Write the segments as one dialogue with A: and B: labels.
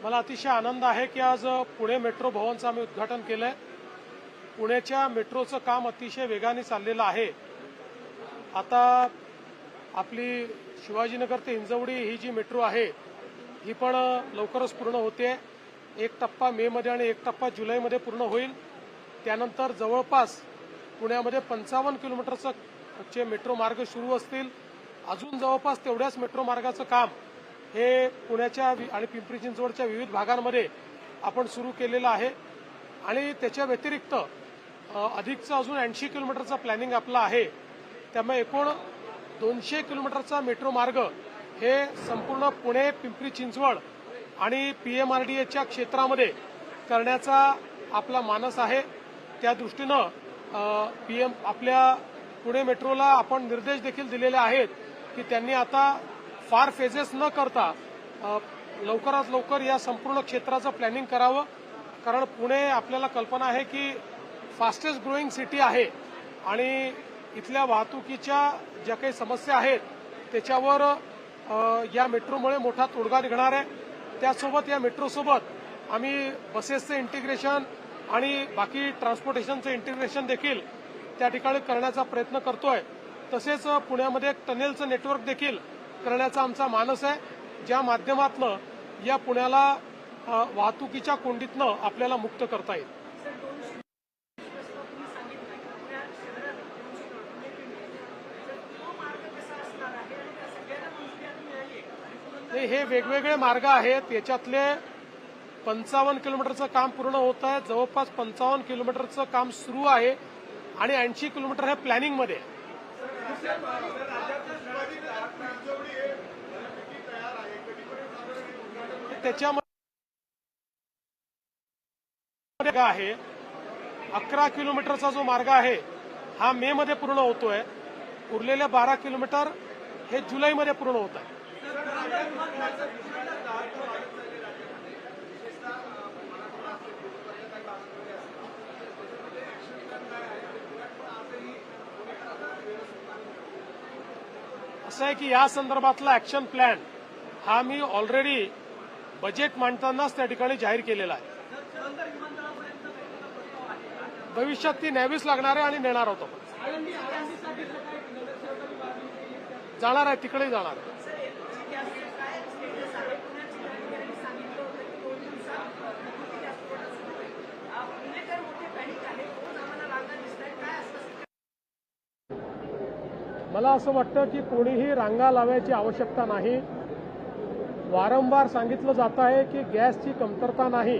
A: मला अतिशय आनंद आहे की आज पुणे मेट्रो भवनचं आम्ही उद्घाटन केलंय। पुण्याच्या मेट्रोचं काम अतिशय वेगाने चाललेलं आहे। आता आपली शिवाजीनगर ते हिंजवडी ही जी मेट्रो आहे ही पण लवकरच पूर्ण होते। एक टप्पा मे मध्ये आणि एक टप्पा जुलैमध्ये पूर्ण होईल। त्यानंतर जवळपास पुण्यामध्ये 55 किलोमीटरचे मेट्रो मार्ग सुरू असतील। अजून जवळपास तेवढ्याच मेट्रो मार्गाचं काम हे पुण्याच्या आणि पिंपरी चिंचवडच्या विविध भागांमध्ये आपण सुरू केलेलं आहे। आणि त्याच्या व्यतिरिक्त अधिकचा अजून 80 किलोमीटरचा प्लॅनिंग आपला आहे। त्यामुळे एकूण 200 किलोमीटरचा मेट्रो मार्ग हे संपूर्ण पुणे पिंपरी चिंचवड आणि पीएमआरडीएच्या क्षेत्रामध्ये करण्याचा आपला मानस आहे। त्या दृष्टीनं आपल्या पुणे मेट्रोला आपण निर्देश देखील दिलेले आहेत की त्यांनी आता फार फेजेस न करता लवकरात लवकर या संपूर्ण क्षेत्राचं प्लॅनिंग करावं। कारण पुणे आपल्याला कल्पना आहे की फास्टेस्ट ग्रोईंग सिटी आहे आणि इथल्या वाहतुकीच्या ज्या काही समस्या आहेत त्याच्यावर या मेट्रोमुळे मोठा तोडगा निघणार आहे। त्यासोबत या मेट्रोसोबत आम्ही बसेसचं इंटिग्रेशन आणि बाकी ट्रान्सपोर्टेशनचं इंटिग्रेशन देखील त्या ठिकाणी करण्याचा प्रयत्न करतोय। तसेच पुण्यामध्ये एक टनेलचं नेटवर्क देखील करण्याचा आमचा मानस आहे, ज्या माध्यमातून या पुण्याला वाहतुकीच्या कोंडीतनं आपल्याला मुक्त करता येईल। हे वेगवेगळे मार्ग आहेत। याच्यातले 55 किलोमीटरचं काम पूर्ण होत आहे। जवळपास 55 किलोमीटरचं काम सुरू आहे आणि 80 किलोमीटर हे प्लॅनिंगमध्ये आहे। त्याच्यामध्ये आहे 11 किलोमीटरचा जो मार्ग आहे हा मे मध्ये पूर्ण होतोय। उरलेले 12 किलोमीटर हे जुलैमध्ये पूर्ण होत आहे। असं आहे की या संदर्भातला ऍक्शन प्लॅन हा मी ऑलरेडी बजेट मांडतानाच त्या ठिकाणी जाहीर केलेला आहे। भविष्यात ती न्यावीच लागणार आहे आणि नेणार होतो, जाणार आहे तिकडे जाणार आहे। मला असं वाटतं की कोणीही रांगा लावायची आवश्यकता नाही। वारंवार सांगितलं जात आहे की गॅसची कमतरता नाही।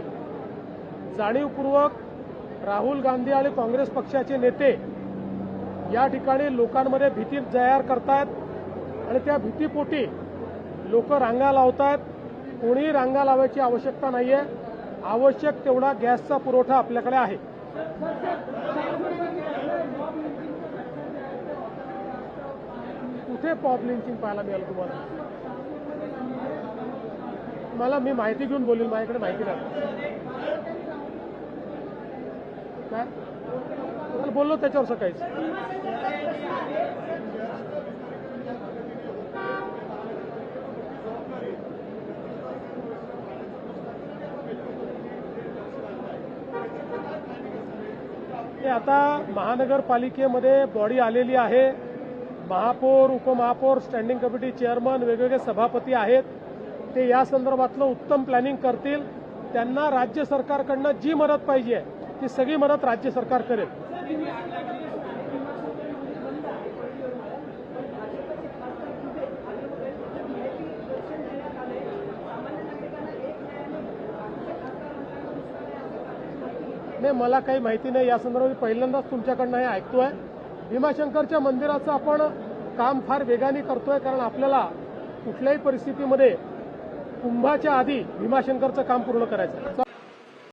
A: जाणीवपूर्वक राहुल गांधी आणि काँग्रेस पक्षाचे नेते या ठिकाणी लोकांमध्ये भीती तयार करतायत आणि त्या भीतीपोटी लोक रांगा लावतायत। कोणीही रांगा लावायची आवश्यकता नाहीये। आवश्यक तेवढा गॅसचा पुरवठा आपल्याकडे आहे। कुठे पॉप लिंचिंग पाहायला मिळालं तुम्हाला? मी माहिती घेऊन बोलेल, माझ्याकडे माहिती नाही। काय बोललो त्याच्यावर सकाळीच? आता महानगरपालिकेमध्ये बॉडी आलेली आहे। महापौर, उपमहापौर, स्टँडिंग कमिटी चेअरमन, वेगवेगळे सभापती आहेत। ते या संदर्भातलं उत्तम प्लॅनिंग करतील। त्यांना राज्य सरकारकडनं जी मदत पाहिजे ती सगळी मदत राज्य सरकार करेल। नाही, मला काही माहिती नाही या संदर्भात। पहिल्यांदाच तुमच्याकडनं हे ऐकतोय। भीमाशंकरच्या मंदिराचं आपण काम फार वेगाने करतोय, कारण आपल्याला कुठल्याही परिस्थितीमध्ये कुंभाच्या आधी भीमाशंकरचं काम पूर्ण करायचं आहे।